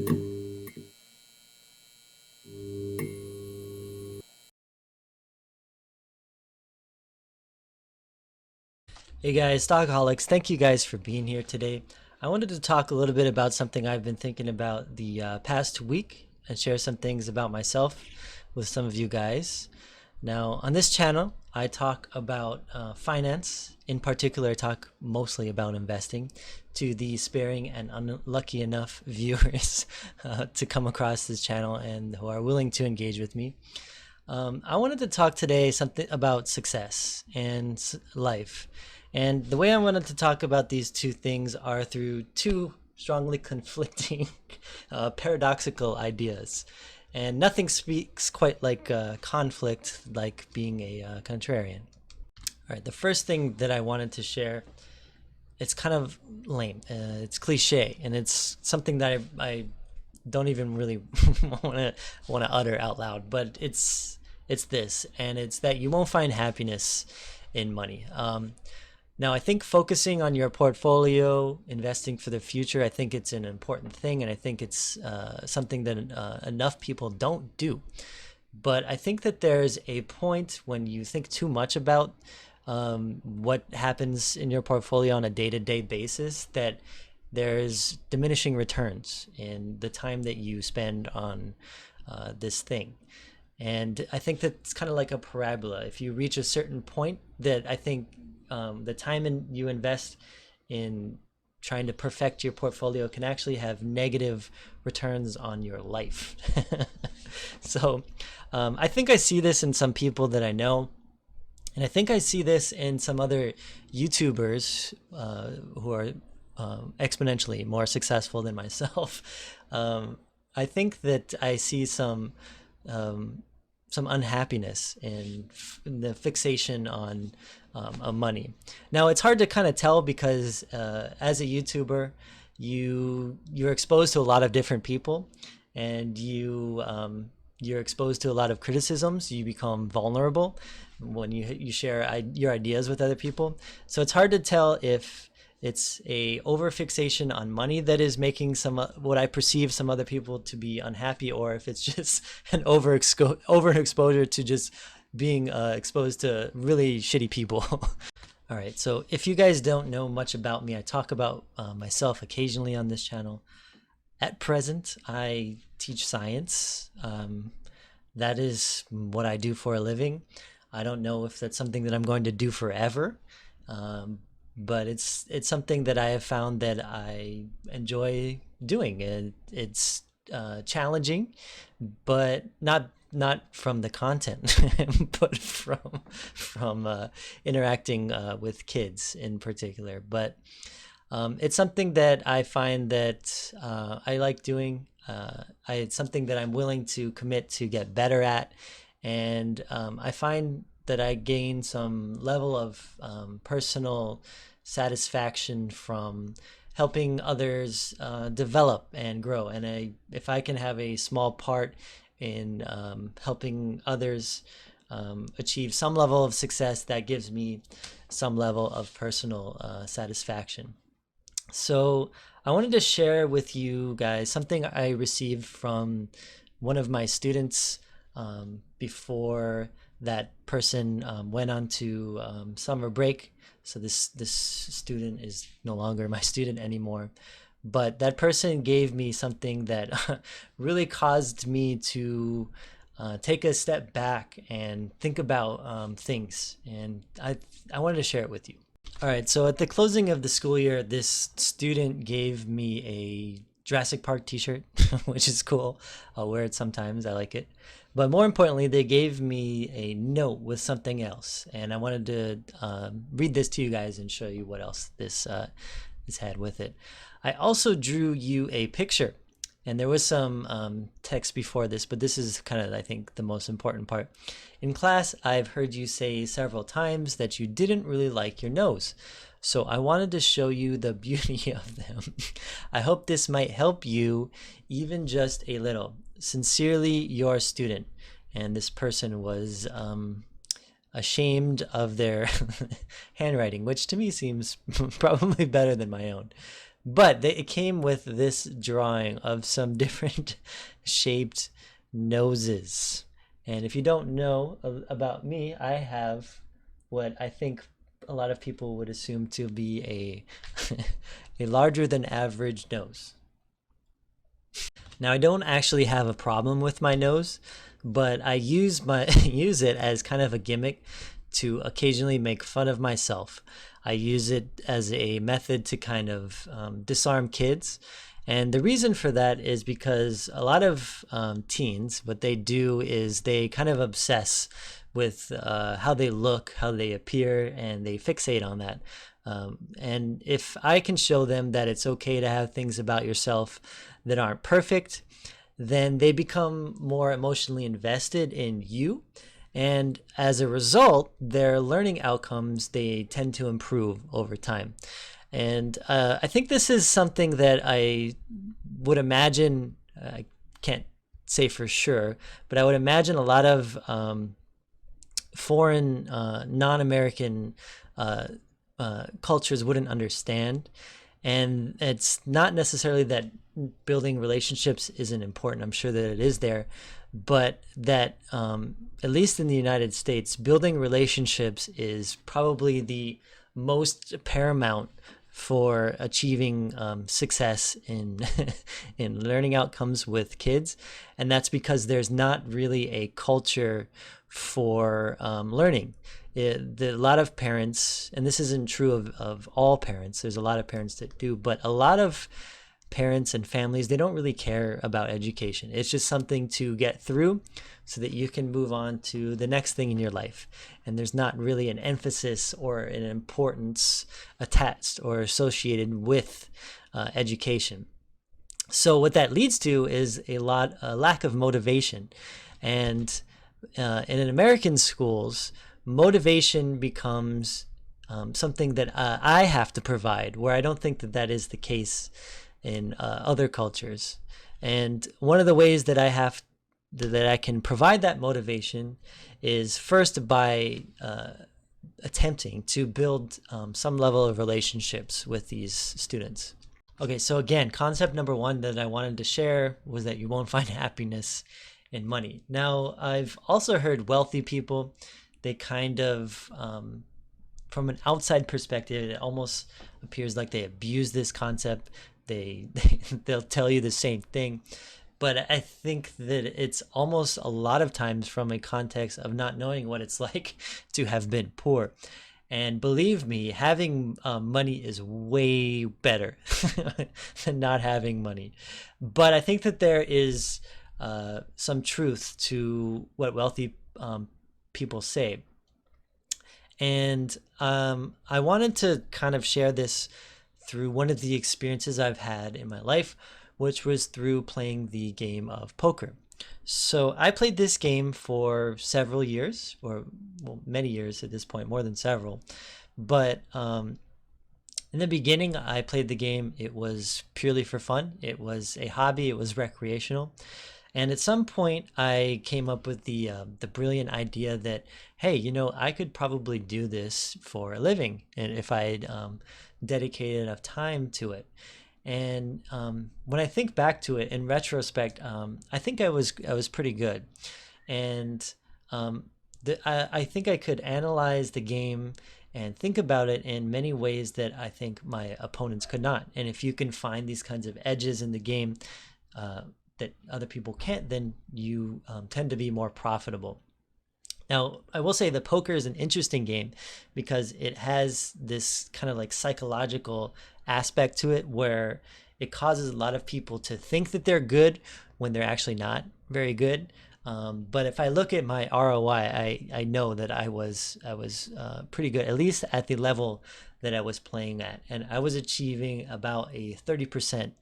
Hey guys, Stockaholics, thank you guys for being here today. I wanted to talk a little bit about something I've been thinking about the past week and share some things about myself with some of you guys. Now, on this channel, I talk about finance. In particular, I talk mostly about investing to the sparing and unlucky enough viewers to come across this channel and who are willing to engage with me. I wanted to talk today something about success and life. And the way I wanted to talk about these two things are through two strongly conflicting, paradoxical ideas. And nothing speaks quite like conflict like being a contrarian. All right, the first thing that I wanted to share, it's kind of lame. It's cliche, and it's something that I don't even really want to utter out loud, but it's this, and it's that you won't find happiness in money. Now, I think focusing on your portfolio, investing for the future, I think it's an important thing, and I think it's something that enough people don't do. But I think that there's a point when you think too much about what happens in your portfolio on a day-to-day basis, that there's diminishing returns in the time that you spend on this thing. And I think that's kind of like a parabola. If you reach a certain point, that I think the time you invest in trying to perfect your portfolio can actually have negative returns on your life. So I think I see this in some people that I know. And I think I see this in some other YouTubers who are exponentially more successful than myself. I think that I see some unhappiness in the fixation on money. Now, it's hard to kind of tell because as a YouTuber, you're exposed to a lot of different people, and you're exposed to a lot of criticisms. You become vulnerable when you share your ideas with other people. So it's hard to tell if it's a overfixation on money that is making what I perceive some other people to be unhappy, or if it's just an overexposure to just being exposed to really shitty people. All right, so if you guys don't know much about me, I talk about myself occasionally on this channel. At present, I teach science. That is what I do for a living. I don't know if that's something that I'm going to do forever, but it's something that I have found that I enjoy doing. It's challenging, but not from the content, but from interacting with kids in particular. But it's something that I find that I like doing. It's something that I'm willing to commit to get better at, and I find that I gain some level of personal satisfaction from helping others develop and grow. And if I can have a small part in helping others achieve some level of success, that gives me some level of personal satisfaction. So I wanted to share with you guys something I received from one of my students before that person went on to summer break. So this student is no longer my student anymore. But that person gave me something that really caused me to take a step back and think about things. And I wanted to share it with you. All right, so at the closing of the school year, this student gave me a Jurassic Park t-shirt, which is cool. I'll wear it sometimes. I like it. But more importantly, they gave me a note with something else. And I wanted to read this to you guys and show you what else this had with it. I also drew you a picture. And there was some text before this, but this is kind of, I think, the most important part. In class, I've heard you say several times that you didn't really like your nose. So I wanted to show you the beauty of them. I hope this might help you, even just a little. Sincerely, your student. And this person was ashamed of their handwriting, which to me seems probably better than my own. But it came with this drawing of some different shaped noses. And if you don't know about me, I have what I think a lot of people would assume to be a a larger than average nose. Now I don't actually have a problem with my nose, but I use my use it as kind of a gimmick to occasionally make fun of myself. I use it as a method to kind of disarm kids. And the reason for that is because a lot of teens, what they do is they kind of obsess with how they look, how they appear, and they fixate on that. And if I can show them that it's okay to have things about yourself that aren't perfect, then they become more emotionally invested in you. And as a result, their learning outcomes, they tend to improve over time. And I think this is something that I would imagine, I can't say for sure, but I would imagine a lot of foreign, non-American cultures wouldn't understand. And it's not necessarily that building relationships isn't important. I'm sure that it is there, but that at least in the United States, building relationships is probably the most paramount for achieving success in in learning outcomes with kids. And that's because there's not really a culture for learning. A lot of parents, and this isn't true of all parents, there's a lot of parents that do, but a lot of parents and families, they don't really care about education. It's just something to get through so that you can move on to the next thing in your life. And there's not really an emphasis or an importance attached or associated with education. So what that leads to is a lack of motivation. And in American schools, motivation becomes something that I have to provide, where I don't think that that is the case in other cultures. And one of the ways that I can provide that motivation is first by attempting to build some level of relationships with these students. Okay, so again, concept number one that I wanted to share was that you won't find happiness in money. Now, I've also heard wealthy people, they kind of, from an outside perspective, it almost appears like they abuse this concept. They'll tell you the same thing. But I think that it's almost a lot of times from a context of not knowing what it's like to have been poor. And believe me, having money is way better than not having money. But I think that there is some truth to what wealthy people say. And I wanted to kind of share this through one of the experiences I've had in my life, which was through playing the game of poker. So I played this game for several years, or well, many years at this point, more than several. But in the beginning, I played the game. It was purely for fun. It was a hobby. It was recreational. And at some point, I came up with the brilliant idea that, hey, you know, I could probably do this for a living, and if I had dedicated enough time to it. And when I think back to it in retrospect, I think I was pretty good, and I think I could analyze the game and think about it in many ways that I think my opponents could not. And if you can find these kinds of edges in the game that other people can't, then you tend to be more profitable. Now, I will say the poker is an interesting game because it has this kind of like psychological aspect to it where it causes a lot of people to think that they're good when they're actually not very good. But if I look at my ROI, I know that I was pretty good, at least at the level that I was playing at, and I was achieving about a 30%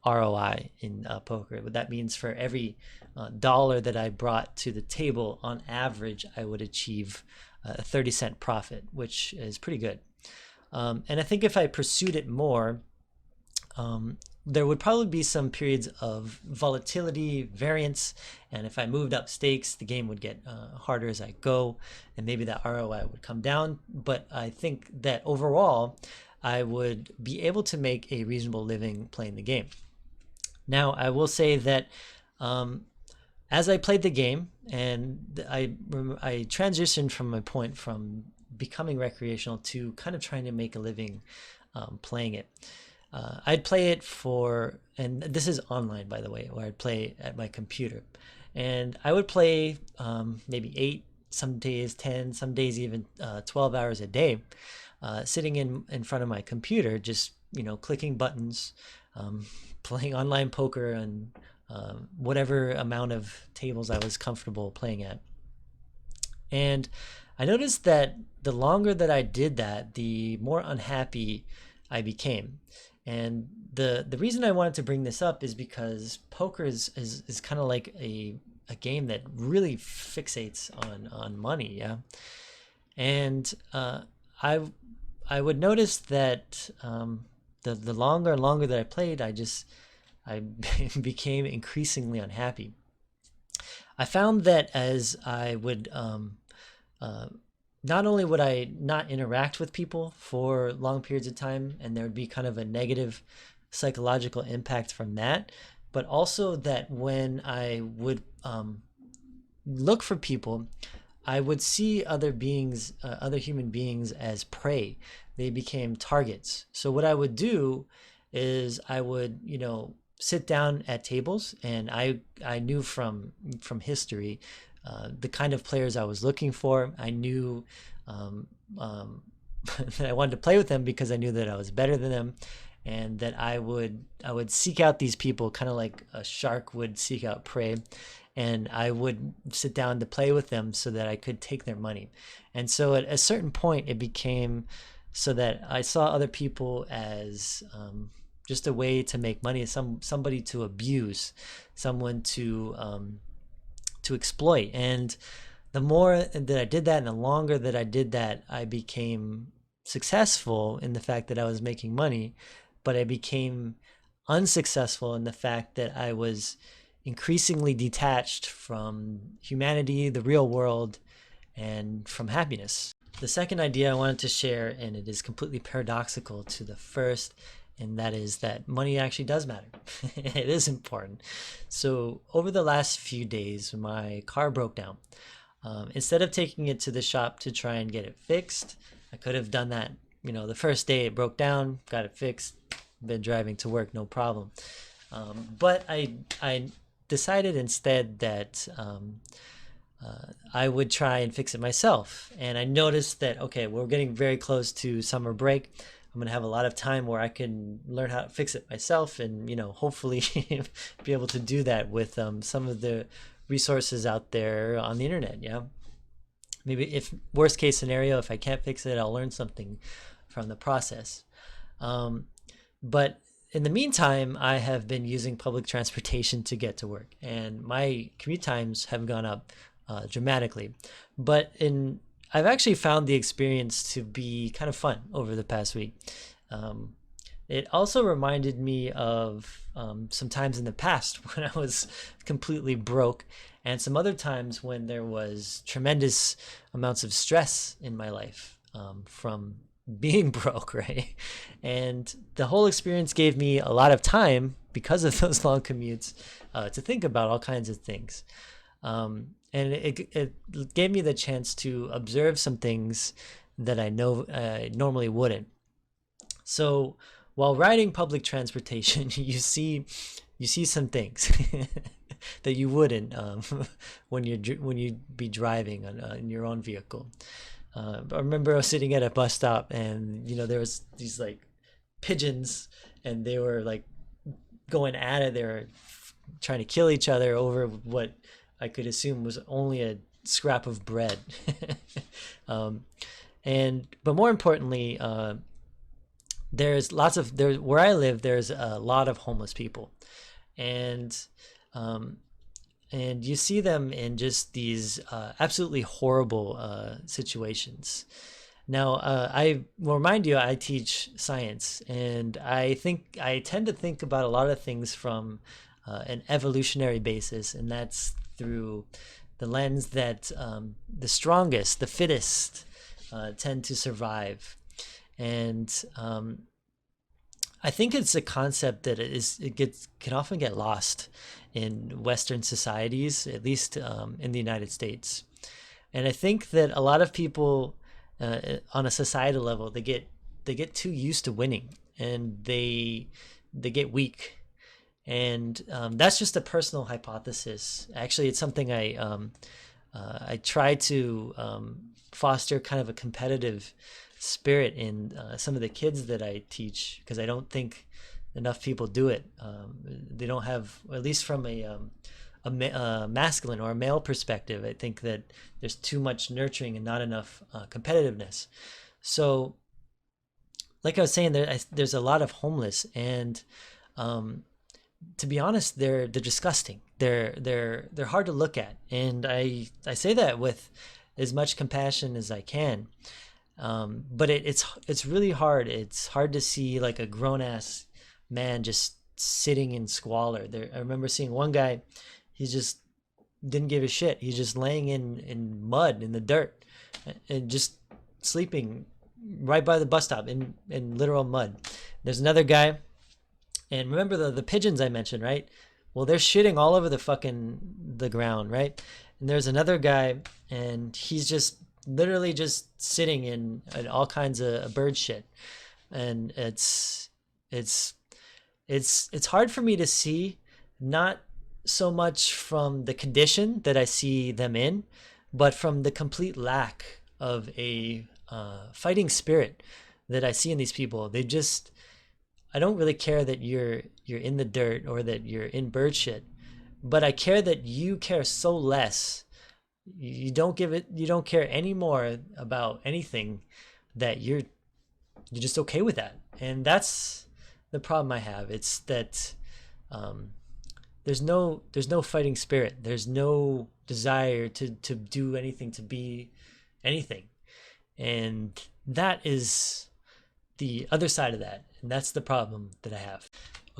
ROI in poker. What that means, for every dollar that I brought to the table, on average, I would achieve a 30-cent profit, which is pretty good. And I think if I pursued it more, there would probably be some periods of volatility, variance, and if I moved up stakes, the game would get harder as I go, and maybe that ROI would come down. But I think that overall, I would be able to make a reasonable living playing the game. Now, I will say that as I played the game, and I transitioned from my point from becoming recreational to kind of trying to make a living playing it. I'd play it for, and this is online, by the way, where I'd play at my computer. And I would play maybe 8, some days 10, some days even 12 hours a day, sitting in front of my computer, just, clicking buttons, playing online poker and whatever amount of tables I was comfortable playing at. And I noticed that the longer that I did that, the more unhappy I became. And the reason I wanted to bring this up is because poker is kind of like a game that really fixates on money, yeah. And I would notice that the longer and longer that I played, I became increasingly unhappy. I found that as I would not only would I not interact with people for long periods of time, and there would be kind of a negative psychological impact from that, but also that when I would look for people, I would see other beings, other human beings, as prey. They became targets. So what I would do is I would, sit down at tables, and I knew from history the kind of players I was looking for. I knew that I wanted to play with them because I knew that I was better than them, and that I would seek out these people kind of like a shark would seek out prey, and I would sit down to play with them so that I could take their money. And so at a certain point, it became so that I saw other people as just a way to make money, somebody to abuse, someone to exploit. And the more that I did that, and the longer that I did that, I became successful in the fact that I was making money, but I became unsuccessful in the fact that I was increasingly detached from humanity, the real world, and from happiness. The second idea I wanted to share, and it is completely paradoxical to the first, and that is that money actually does matter. It is important. So over the last few days, my car broke down. Instead of taking it to the shop to try and get it fixed, I could have done that. The first day it broke down, got it fixed, been driving to work, no problem. But I decided instead that I would try and fix it myself. And I noticed that, okay, we're getting very close to summer break. I'm going to have a lot of time where I can learn how to fix it myself, and, hopefully be able to do that with some of the resources out there on the internet. Yeah. Maybe if worst case scenario, if I can't fix it, I'll learn something from the process. But in the meantime, I have been using public transportation to get to work, and my commute times have gone up dramatically. But I've actually found the experience to be kind of fun over the past week. It also reminded me of some times in the past when I was completely broke, and some other times when there was tremendous amounts of stress in my life from being broke, right? And the whole experience gave me a lot of time, because of those long commutes, to think about all kinds of things. And it gave me the chance to observe some things that I know I normally wouldn't. So while riding public transportation, you see some things that you wouldn't when you'd be driving in your own vehicle. I remember I was sitting at a bus stop, and there was these like pigeons, and they were like going at it. They were trying to kill each other over what I could assume was only a scrap of bread. But more importantly, where I live, there's a lot of homeless people, and you see them in just these absolutely horrible situations. Now, I will remind you, I teach science, and I tend to think about a lot of things from an evolutionary basis, and that's through the lens that the strongest, the fittest, tend to survive. And I think it's a concept that can often get lost in Western societies, at least in the United States. And I think that a lot of people on a societal level, they get too used to winning, and they get weak. And that's just a personal hypothesis. Actually, it's something I try to foster kind of a competitive spirit in some of the kids that I teach, because I don't think enough people do it. They don't have, at least from a masculine or a male perspective, I think that there's too much nurturing and not enough competitiveness. So, like I was saying, there's a lot of homeless, and to be honest, they're disgusting. They're hard to look at, and I say that with as much compassion as I can. But it's really hard. It's hard to see like a grown ass man just sitting in squalor. I remember seeing one guy. He just didn't give a shit. He's just laying in mud in the dirt, and just sleeping right by the bus stop in literal mud. There's another guy, and remember the pigeons I mentioned, right? Well, they're shitting all over the ground, right? And there's another guy, and he's just literally just sitting in all kinds of bird shit. And it's hard for me to see, not so much from the condition that I see them in, but from the complete lack of a fighting spirit that I see in these people. I don't really care that you're in the dirt or that you're in bird shit, but I care that you care so less. You don't care anymore about anything, that you're just okay with that. And that's the problem I have. It's that there's no fighting spirit. There's no desire to do anything, to be anything. And that is the other side of that. And that's the problem that I have.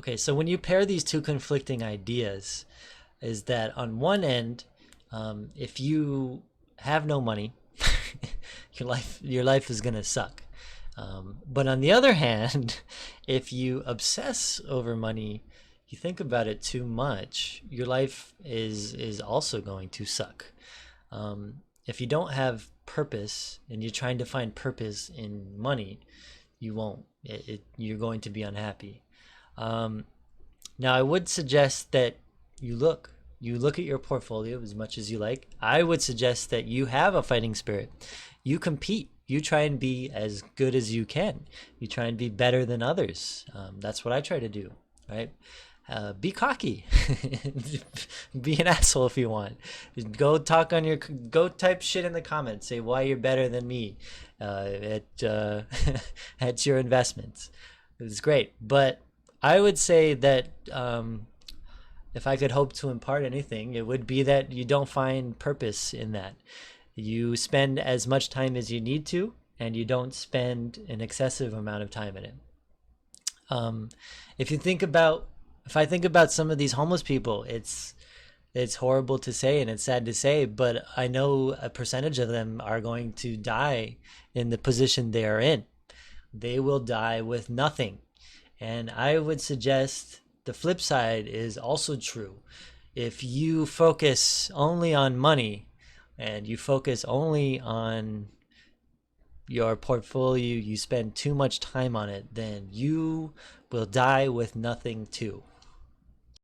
Okay, so when you pair these two conflicting ideas, is that on one end, if you have no money, your life is gonna suck. But on the other hand, if you obsess over money, you think about it too much, your life is also going to suck. If you don't have purpose and you're trying to find purpose in money, you won't. You're going to be unhappy. Now, I would suggest that you look at your portfolio as much as you like. I would suggest that you have a fighting spirit. You compete. You try and be as good as you can. You try and be better than others. That's what I try to do, right? Be cocky. Be an asshole if you want. Go type shit in the comments. Say why you're better than me at at your investments. It's great. But I would say that if I could hope to impart anything, it would be that you don't find purpose in that. You spend as much time as you need to, and you don't spend an excessive amount of time in it. If I think about some of these homeless people, it's horrible to say and it's sad to say, but I know a percentage of them are going to die in the position they are in. They will die with nothing. And I would suggest the flip side is also true. If you focus only on money and you focus only on your portfolio, you spend too much time on it, then you will die with nothing too.